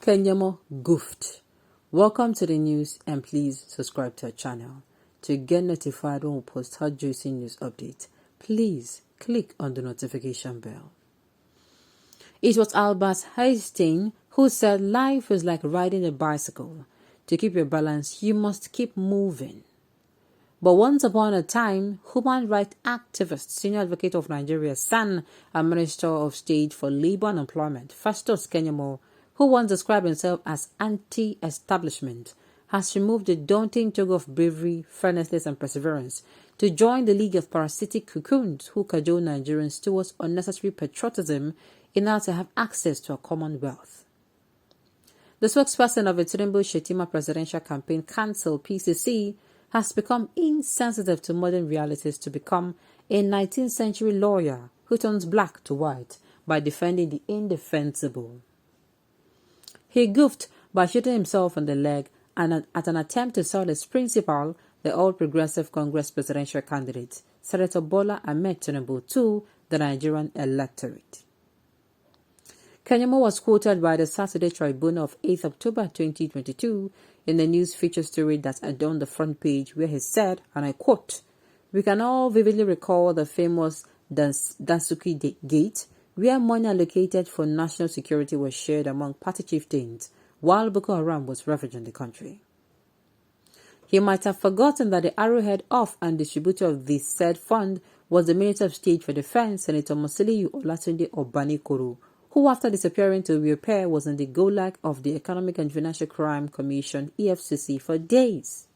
Keyamo goofed. Welcome to the news and please subscribe to our channel. To get notified when we post hot juicy news updates, please click on the notification bell. It was Albert Einstein who said life is like riding a bicycle. To keep your balance, you must keep moving. But once upon a time, human rights activist, senior advocate of Nigeria's son, and Minister of State for Labor and Employment, Festus Keyamo, who once described himself as anti-establishment, has removed the daunting tug of bravery, fearlessness, and perseverance to join the league of parasitic cocoons who cajole Nigerians towards unnecessary patriotism in order to have access to a commonwealth. The spokesperson of the Tinubu'S presidential campaign council, PCC, has become insensitive to modern realities to become a 19th century lawyer who turns black to white by defending the indefensible. He goofed by shooting himself in the leg and at an attempt to sell his principal, the All Progressive Congress presidential candidate, Senator Bola Ahmed Tinubu, to the Nigerian electorate. Keyamo was quoted by the Saturday Tribune of 8th October 2022 in the news feature story that adorned the front page, where he said, and I quote, "We can all vividly recall the famous Dasuki Gate, where money allocated for national security was shared among party chieftains, while Boko Haram was ravaging the country." He might have forgotten that the arrowhead of and distributor of the said fund was the Minister of State for Defense, Senator Musiliu Olatunde Obanikoro, who after disappearing to repair was in the gulag of the Economic and Financial Crime Commission (EFCC) for days.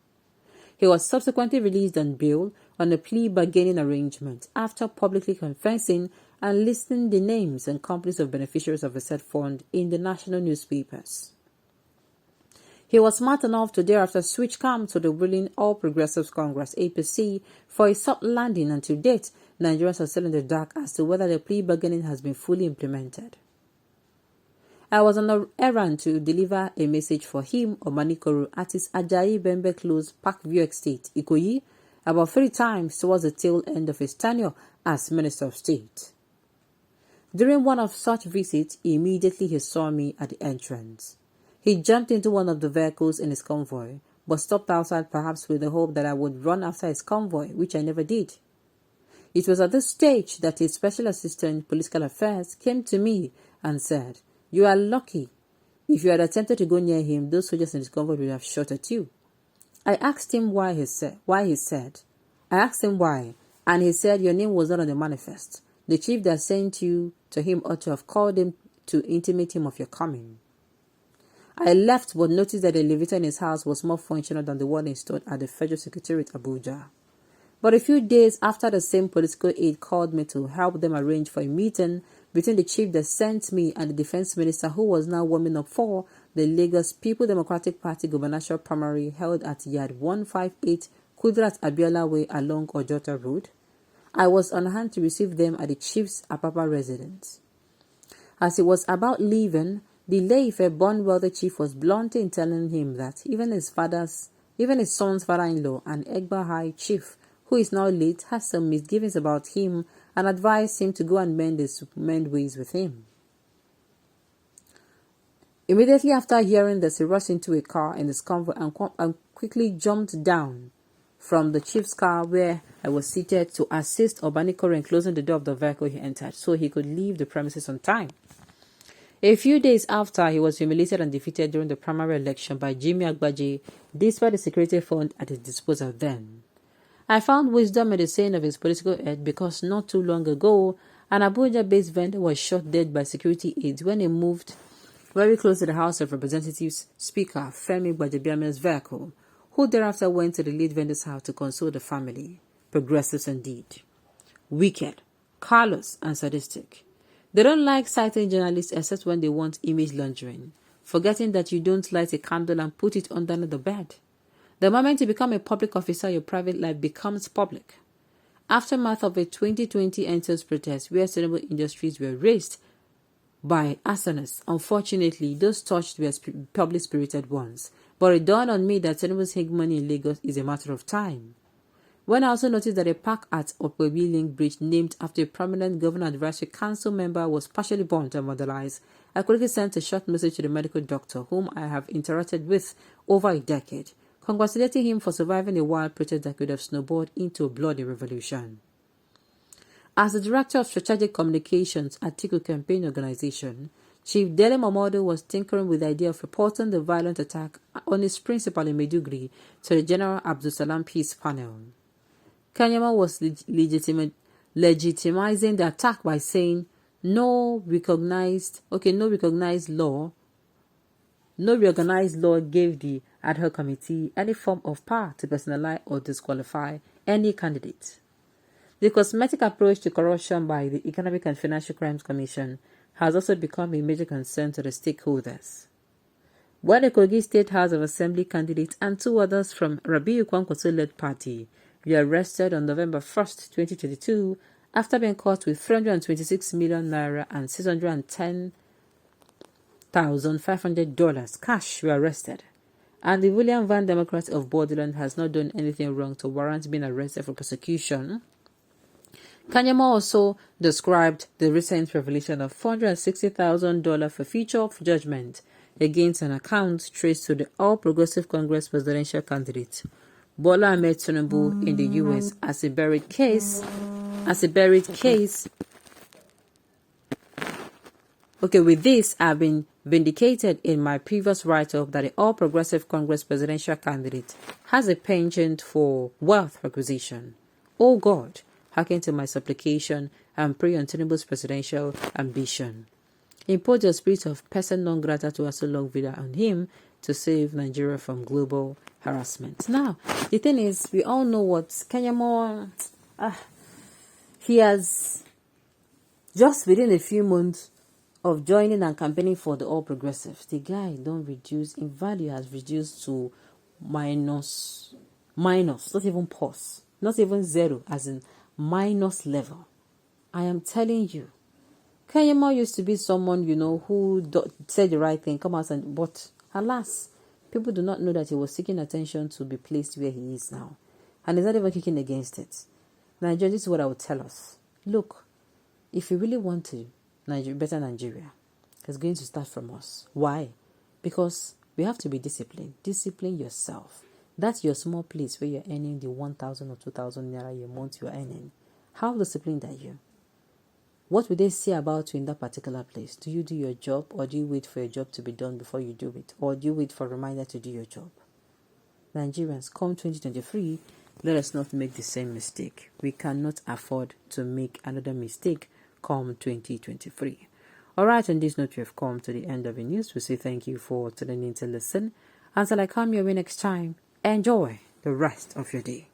He was subsequently released on bail on a plea bargaining arrangement after publicly confessing and listing the names and companies of beneficiaries of the said fund in the national newspapers. He was smart enough to thereafter switch camp to the ruling All Progressives Congress (APC) for a soft landing, and to date, Nigerians are still in the dark as to whether the plea bargaining has been fully implemented. I was on an errand to deliver a message for him, Obanikoro, at his Ajayi Bembe Close Parkview Estate, Ikoyi, about 3 times towards the tail end of his tenure as Minister of State. During one of such visits, immediately he saw me at the entrance. He jumped into one of the vehicles in his convoy, but stopped outside perhaps with the hope that I would run after his convoy, which I never did. It was at this stage that his Special Assistant Political Affairs came to me and said, "You are lucky. If you had attempted to go near him, those soldiers in his convoy would have shot at you." I asked him why, and he said, "Your name was not on the manifest. The chief that sent you to him ought to have called him to intimate him of your coming." I left, but noticed that the elevator in his house was more functional than the one installed at the Federal Secretariat, Abuja. But a few days after, the same political aide called me to help them arrange for a meeting between the chief that sent me and the defense minister, who was now warming up for the Lagos People Democratic Party gubernatorial primary held at Yard 158 Kudrat Abiola Way along Ojota Road. I was on hand to receive them at the chief's Apapa residence. As he was about leaving, the Ile-Ife-born wealthy chief was bluntly telling him that even his son's father-in-law, an Egba High chief, who is now late, has some misgivings about him and advised him to go and mend ways with him. Immediately after hearing this, he rushed into a car in his convoy and quickly jumped down from the chief's car where I was seated to assist Obanikoro in closing the door of the vehicle he entered so he could leave the premises on time. A few days after, he was humiliated and defeated during the primary election by Jimmy Agbaje, despite the security fund at his disposal then. I found wisdom in the saying of his political head because not too long ago, an Abuja-based vendor was shot dead by security aides when he moved very close to the House of Representatives Speaker Femi Gbajabiamia's vehicle, who thereafter went to the lead vendor's house to console the family. Progressives indeed. Wicked, callous, and sadistic. They don't like citing journalists except when they want image laundering, forgetting that you don't light a candle and put it under the bed. The moment you become a public officer, your private life becomes public. Aftermath of a 2020 ensues protest where sustainable industries were raised by arsonists. Unfortunately, those touched were public-spirited ones, but it dawned on me that Tinubu's hegemony in Lagos is a matter of time. When I also noticed that a park at Okwebi Link Bridge named after a prominent Governor Advisory Council member was partially burnt and vandalized, I quickly sent a short message to the medical doctor whom I have interacted with over a decade, congratulating him for surviving a wild protest that could have snowballed into a bloody revolution. As the Director of Strategic Communications at Tiku Campaign Organization, Chief Dele Momodu was tinkering with the idea of reporting the violent attack on his principal in Maiduguri to the General Abdul Salam Peace Panel. Keyamo was legitimizing the attack by saying no recognized law gave the ad hoc committee any form of power to personalize or disqualify any candidate. The cosmetic approach to corruption by the Economic and Financial Crimes Commission has also become a major concern to the stakeholders. When the Kogi State House of Assembly candidate and two others from Rabiu Kwankwaso-led party were arrested on November 1st, 2022, after being caught with 326 million naira and $610,500 cash, were arrested. And the William Van Democrat of Borderland has not done anything wrong to warrant being arrested for prosecution. Keyamo also described the recent revelation of $460,000 for future judgment against an account traced to the All Progressive Congress presidential candidate Bola Ahmed Tinubu in the U.S. as a buried case. With this, I've been vindicated in my previous write-up that the All Progressive Congress presidential candidate has a penchant for wealth acquisition. Oh God, hearken to my supplication and pray on Tinubu's presidential ambition. Impose your spirit of person non grata to also long video on him to save Nigeria from global harassment. Now, the thing is, we all know what Keyamo, he has, just within a few months of joining and campaigning for the All Progressives, the guy don't reduce in value, has reduced to minus, not even pause, not even zero, as in minus level. I am telling you, Keyamo used to be someone, who said the right thing, but alas, people do not know that he was seeking attention to be placed where he is now. And he's not even kicking against it. Nigeria, this is what I would tell us. Look, if you really want to better Nigeria, it's going to start from us. Why? Because we have to be disciplined. Discipline yourself. That's your small place where you're earning the 1,000 or 2,000 naira a month you're earning. How disciplined are you? What will they say about you in that particular place? Do you do your job, or do you wait for your job to be done before you do it? Or do you wait for a reminder to do your job? Nigerians, come 2023, let us not make the same mistake. We cannot afford to make another mistake come 2023. Alright, on this note, we have come to the end of the news. We say thank you for tuning in to listen. Until I come your way next time, enjoy the rest of your day.